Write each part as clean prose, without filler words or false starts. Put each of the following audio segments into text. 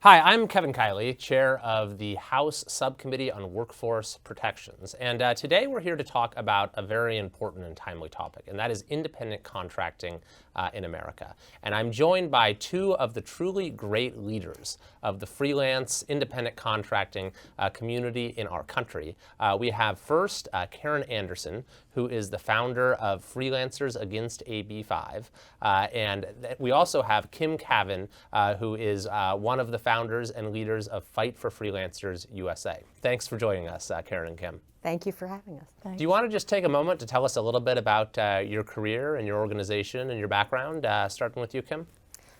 Hi, I'm Kevin Kiley, chair of the House Subcommittee on Workforce Protections. And today we're here to talk about a very important and timely topic, and that is independent contracting in America. And I'm joined by two of the truly great leaders of the freelance independent contracting community in our country. We have first Karen Anderson, who is the founder of Freelancers Against AB5. And we also have Kavin, who is one of the founders and leaders of Fight for Freelancers USA. Thanks for joining us, Karen and Kim. Thank you for having us. Thanks. Do you want to just take a moment to tell us a little bit about your career and your organization and your background, starting with you, Kim?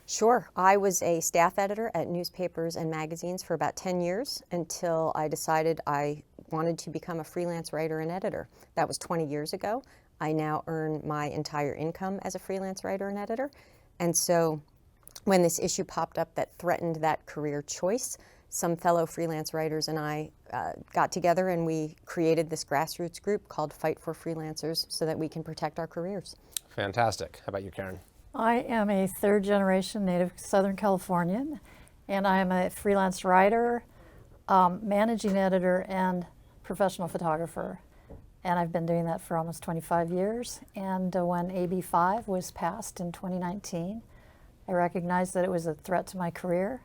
Sure. I was a staff editor at newspapers and magazines for about 10 years until I decided I wanted to become a freelance writer and editor. That was 20 years ago. I now earn my entire income as a freelance writer and editor. And so when this issue popped up that threatened that career choice, some fellow freelance writers and I got together and we created this grassroots group called Fight for Freelancers so that we can protect our careers. Fantastic. How about you, Karen? I am a third generation native Southern Californian, and I am a freelance writer, managing editor, and professional photographer. And I've been doing that for almost 25 years. And when AB5 was passed in 2019, I recognized that it was a threat to my career,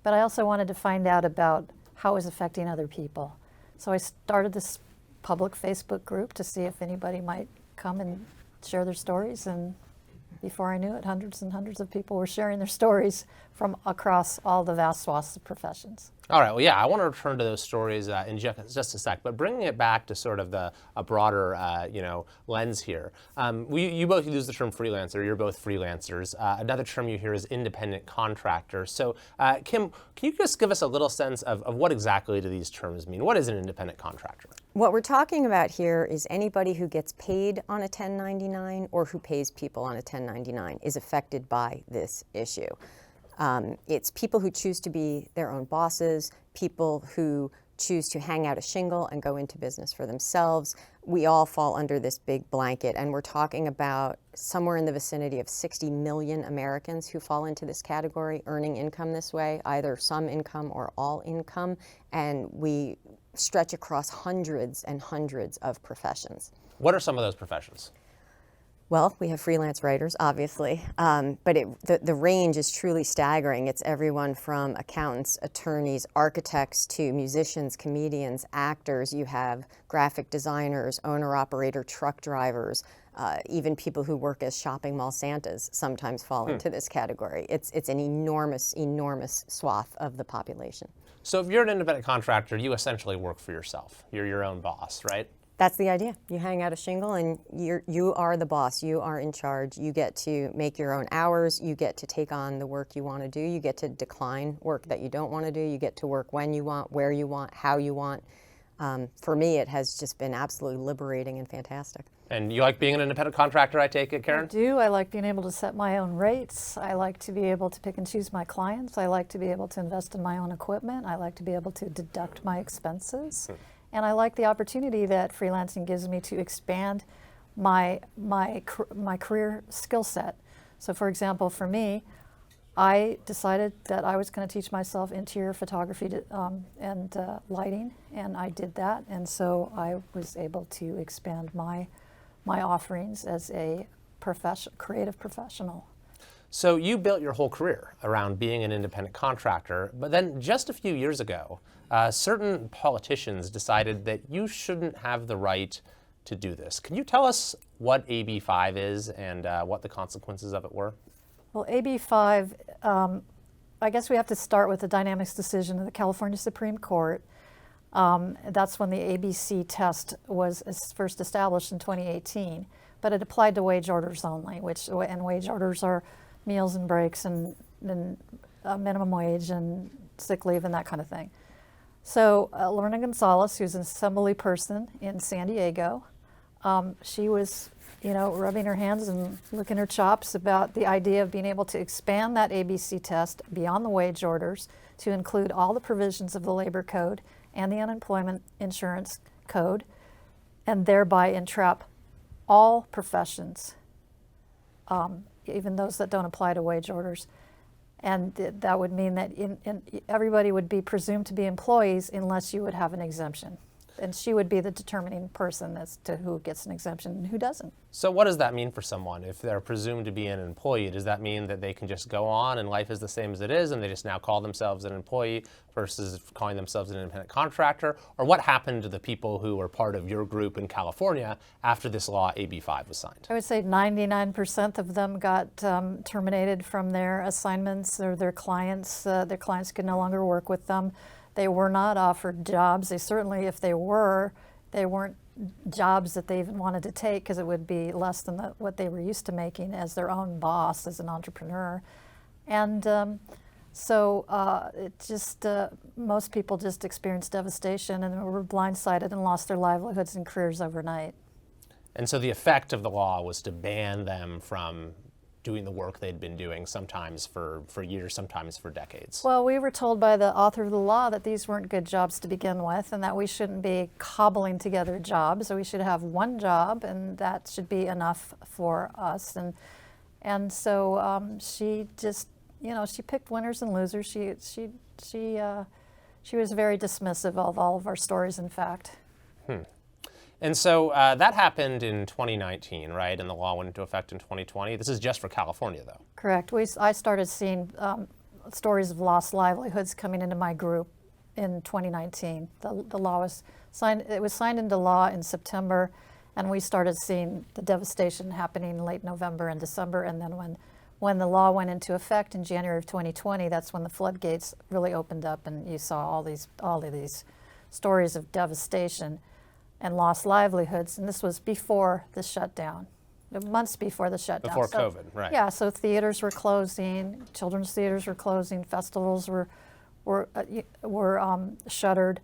but I also wanted to find out about how it was affecting other people. So I started this public Facebook group to see if anybody might come and share their stories, and before I knew it, hundreds and hundreds of people were sharing their stories from across all the vast swaths of professions. All right. Well, yeah, I want to return to those stories in just a sec, but bringing it back to sort of a broader, lens here. You both use the term freelancer. You're both freelancers. Another term you hear is independent contractor. So, Kim, can you just give us a little sense of what exactly do these terms mean? What is an independent contractor? What we're talking about here is anybody who gets paid on a 1099 or who pays people on a 1099 is affected by this issue. It's people who choose to be their own bosses, people who choose to hang out a shingle and go into business for themselves. We all fall under this big blanket, and we're talking about somewhere in the vicinity of 60 million Americans who fall into this category, earning income this way, either some income or all income, and we stretch across hundreds and hundreds of professions. What are some of those professions? Well, we have freelance writers, obviously, but the range is truly staggering. It's everyone from accountants, attorneys, architects, to musicians, comedians, actors. You have graphic designers, owner-operator truck drivers, even people who work as shopping mall Santas sometimes fall into this category. It's an enormous, enormous swath of the population. So if you're an independent contractor, you essentially work for yourself. You're your own boss, right? That's the idea. You hang out a shingle and you are the boss. You are in charge. You get to make your own hours. You get to take on the work you want to do. You get to decline work that you don't want to do. You get to work when you want, where you want, how you want. For me, it has just been absolutely liberating and fantastic. And you like being an independent contractor, I take it, Karen? I do. I like being able to set my own rates. I like to be able to pick and choose my clients. I like to be able to invest in my own equipment. I like to be able to deduct my expenses. And I like the opportunity that freelancing gives me to expand my career skill set. So for example, for me, I decided that I was going to teach myself interior photography and lighting, and I did that. And so I was able to expand my offerings as a creative professional. So you built your whole career around being an independent contractor, but then just a few years ago, certain politicians decided that you shouldn't have the right to do this. Can you tell us what AB5 is and what the consequences of it were? Well, AB5, I guess we have to start with the dynamics decision of the California Supreme Court. That's when the ABC test was first established in 2018, but it applied to wage orders only, and wage orders are meals and breaks and minimum wage and sick leave and that kind of thing. So Lorna Gonzalez, who's an assembly person in San Diego, she was, rubbing her hands and licking her chops about the idea of being able to expand that ABC test beyond the wage orders to include all the provisions of the labor code and the unemployment insurance code, and thereby entrap all professions, even those that don't apply to wage orders. And that would mean that everybody would be presumed to be employees unless you would have an exemption. And she would be the determining person as to who gets an exemption and who doesn't. So what does that mean for someone? If they're presumed to be an employee, does that mean that they can just go on and life is the same as it is and they just now call themselves an employee versus calling themselves an independent contractor? Or what happened to the people who were part of your group in California after this law, AB 5, was signed? I would say 99% of them got terminated from their assignments or their clients. Their clients could no longer work with them. They were not offered jobs. They certainly, if they were, they weren't jobs that they even wanted to take because it would be less than what they were used to making as their own boss, as an entrepreneur. And it just, most people just experienced devastation and were blindsided and lost their livelihoods and careers overnight. And so the effect of the law was to ban them from doing the work they'd been doing, sometimes for years, sometimes for decades. Well, we were told by the author of the law that these weren't good jobs to begin with and that we shouldn't be cobbling together jobs. So we should have one job and that should be enough for us. And so she just, she picked winners and losers. She was very dismissive of all of our stories, in fact. And so that happened in 2019, right? And the law went into effect in 2020. This is just for California, though. Correct. I started seeing stories of lost livelihoods coming into my group in 2019. The law was signed. It was signed into law in September, and we started seeing the devastation happening late November and December. And then when the law went into effect in January of 2020, that's when the floodgates really opened up, and you saw all of these stories of devastation and lost livelihoods, and this was before the shutdown, months before the shutdown. Before COVID, right. Yeah, so theaters were closing, children's theaters were closing, festivals were shuttered,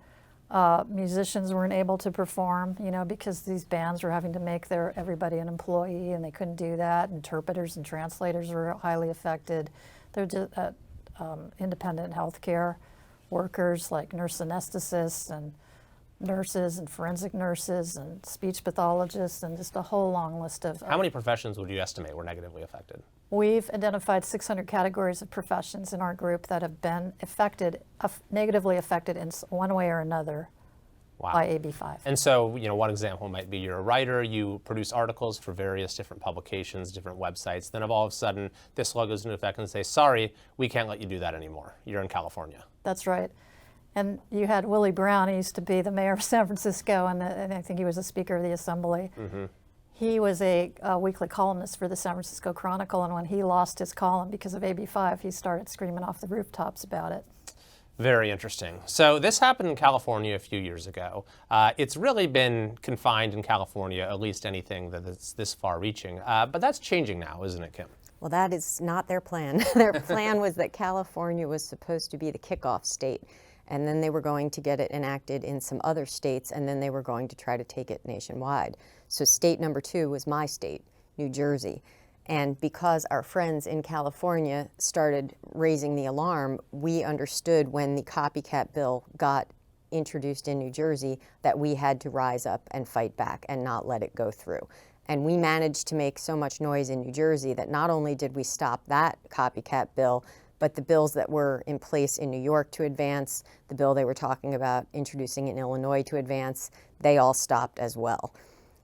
musicians weren't able to perform, because these bands were having to make everybody an employee, and they couldn't do that. Interpreters and translators were highly affected. They're just independent healthcare workers like nurse anesthetists and nurses and forensic nurses and speech pathologists and just a whole long list of... How many professions would you estimate were negatively affected? We've identified 600 categories of professions in our group that have been negatively affected in one way or another by AB 5. And so, one example might be you're a writer, you produce articles for various different publications, different websites, then all of a sudden this law goes into effect and say, sorry, we can't let you do that anymore. You're in California. That's right. And you had Willie Brown. He used to be the mayor of San Francisco, and I think he was a Speaker of the Assembly. Mm-hmm. He was a weekly columnist for the San Francisco Chronicle, and when he lost his column because of AB 5, he started screaming off the rooftops about it. Very interesting. So this happened in California a few years ago. It's really been confined in California, at least anything that's this far-reaching. But that's changing now, isn't it, Kim? Well, that is not their plan. Their plan was that California was supposed to be the kickoff state, and then they were going to get it enacted in some other states, and then they were going to try to take it nationwide. So state number 2 was my state, New Jersey. And because our friends in California started raising the alarm, we understood when the copycat bill got introduced in New Jersey that we had to rise up and fight back and not let it go through. And we managed to make so much noise in New Jersey that not only did we stop that copycat bill, but the bills that were in place in New York to advance, the bill they were talking about introducing in Illinois to advance, they all stopped as well.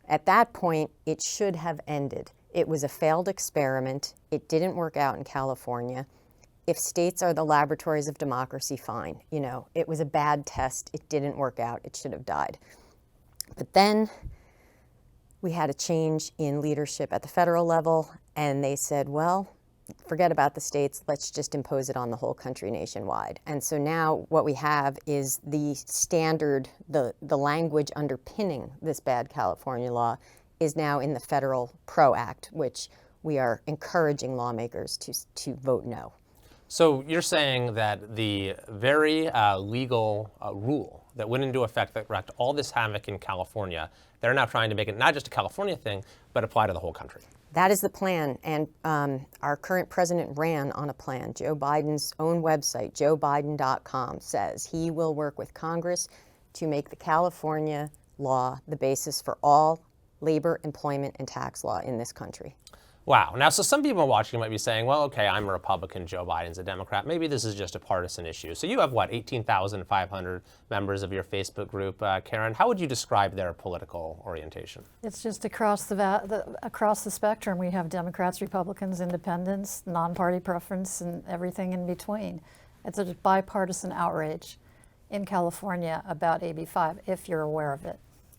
At that point, it should have ended. It was a failed experiment. It didn't work out in California. If states are the laboratories of democracy, fine. It was a bad test. It didn't work out. It should have died. But then we had a change in leadership at the federal level, and they said, well, forget about the states, let's just impose it on the whole country nationwide. And so now what we have is the standard, the language underpinning this bad California law is now in the Federal PRO Act, which we are encouraging lawmakers to vote no. So you're saying that the very legal rule that went into effect that wreaked all this havoc in California, they're now trying to make it not just a California thing, but apply to the whole country. That is the plan, and our current president ran on a plan. Joe Biden's own website, joebiden.com, says he will work with Congress to make the California law the basis for all labor, employment, and tax law in this country. Wow. Now, so some people watching might be saying, well, okay, I'm a Republican, Joe Biden's a Democrat. Maybe this is just a partisan issue. So you have, what, 18,500 members of your Facebook group. Karen, how would you describe their political orientation? It's just across across the spectrum. We have Democrats, Republicans, Independents, non-party preference, and everything in between. It's a bipartisan outrage in California about AB 5, if you're aware of it.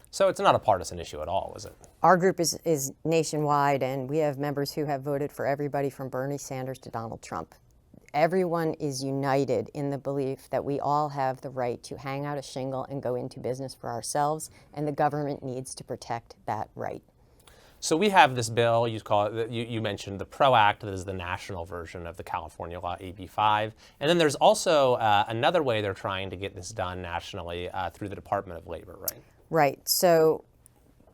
So it's not a partisan issue at all, is it? Our group is nationwide, and we have members who have voted for everybody from Bernie Sanders to Donald Trump. Everyone is united in the belief that we all have the right to hang out a shingle and go into business for ourselves, and the government needs to protect that right. So we have this bill, you call it, you mentioned the PRO Act, that is the national version of the California law, AB 5. And then there's also another way they're trying to get this done nationally through the Department of Labor, right? Right. So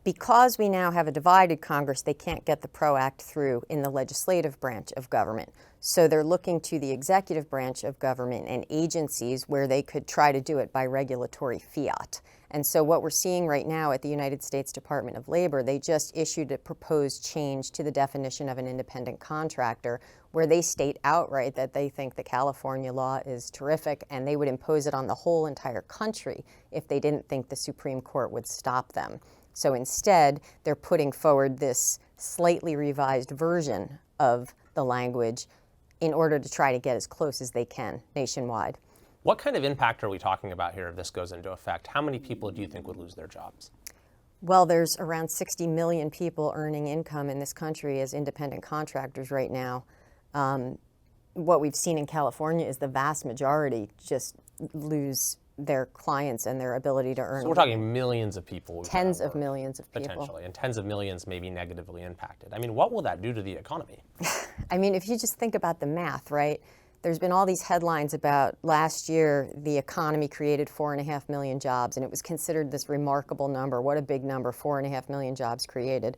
because we now have a divided Congress, they can't get the PRO Act through in the legislative branch of government. So they're looking to the executive branch of government and agencies where they could try to do it by regulatory fiat. And so what we're seeing right now at the United States Department of Labor, they just issued a proposed change to the definition of an independent contractor, where they state outright that they think the California law is terrific and they would impose it on the whole entire country if they didn't think the Supreme Court would stop them. So instead, they're putting forward this slightly revised version of the language in order to try to get as close as they can nationwide. What kind of impact are we talking about here if this goes into effect? How many people do you think would lose their jobs? Well, there's around 60 million people earning income in this country as independent contractors right now. What we've seen in California is the vast majority just lose their clients and their ability to earn. So we're talking millions of people. Tens of millions of people. Potentially, and tens of millions may be negatively impacted. I mean, what will that do to the economy? I mean, if you just think about the math, right? There's been all these headlines about last year the economy created 4.5 million jobs, and it was considered this remarkable number. What a big number, 4.5 million jobs created.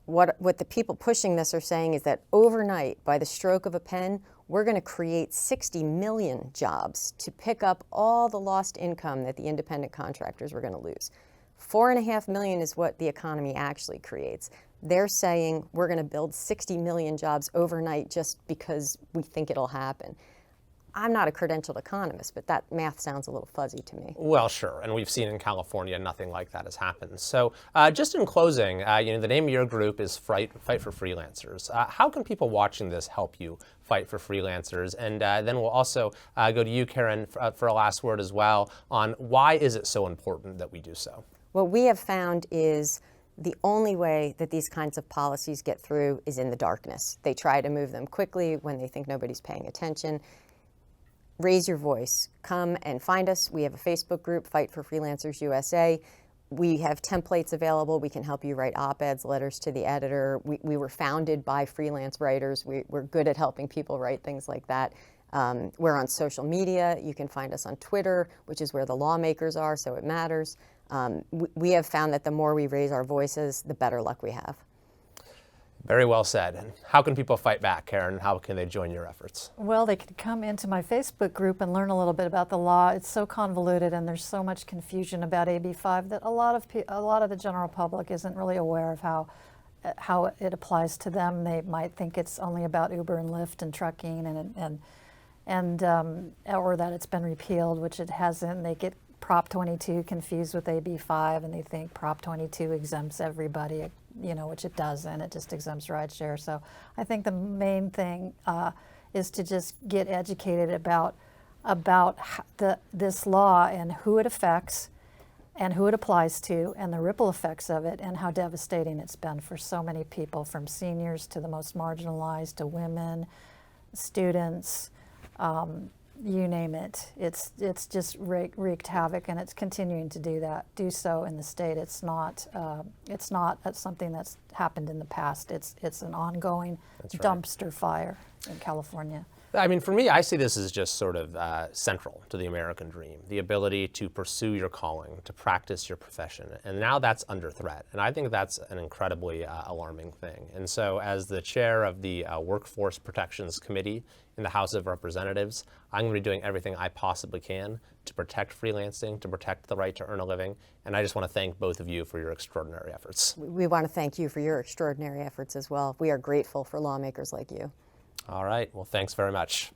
What the people pushing this are saying is that overnight, by the stroke of a pen, we're going to create 60 million jobs to pick up all the lost income that the independent contractors were going to lose. 4.5 million is what the economy actually creates. They're saying we're going to build 60 million jobs overnight just because we think it'll happen. I'm not a credentialed economist, but that math sounds a little fuzzy to me. Well, sure, and we've seen in California nothing like that has happened. So just in closing, the name of your group is Fight for Freelancers. How can people watching this help you fight for freelancers? And then we'll also go to you, Karen, for a last word as well on why is it so important that we do so? What we have found is the only way that these kinds of policies get through is in the darkness. They try to move them quickly when they think nobody's paying attention. Raise your voice. Come and find us. We have a Facebook group, Fight for Freelancers USA. We have templates available. We can help you write op-eds, letters to the editor. We were founded by freelance writers. We're good at helping people write things like that. We're on social media. You can find us on Twitter, which is where the lawmakers are, so it matters. We have found that the more we raise our voices, the better luck we have. Very well said. And how can people fight back, Karen? How can they join your efforts? Well, they could come into my Facebook group and learn a little bit about the law. It's so convoluted and there's so much confusion about AB 5 that a lot of the general public isn't really aware of how it applies to them. They might think it's only about Uber and Lyft and trucking or that it's been repealed, which it hasn't. They get Prop 22 confused with AB 5 and they think Prop 22 exempts everybody, which it doesn't. It just exempts rideshare. So I think the main thing is to just get educated about this law and who it affects and who it applies to and the ripple effects of it and how devastating it's been for so many people, from seniors to the most marginalized to women, students, you name it. It's just wreaked havoc, and it's continuing to do so in the state. It's not something that's happened in the past. It's an ongoing dumpster fire in California. I mean, for me, I see this as just sort of central to the American dream, the ability to pursue your calling, to practice your profession. And now that's under threat. And I think that's an incredibly alarming thing. And so as the chair of the Workforce Protections Committee in the House of Representatives. I'm going to be doing everything I possibly can to protect freelancing, to protect the right to earn a living, and I just want to thank both of you for your extraordinary efforts. We want to thank you for your extraordinary efforts as well. We are grateful for lawmakers like you. All right, well, thanks very much.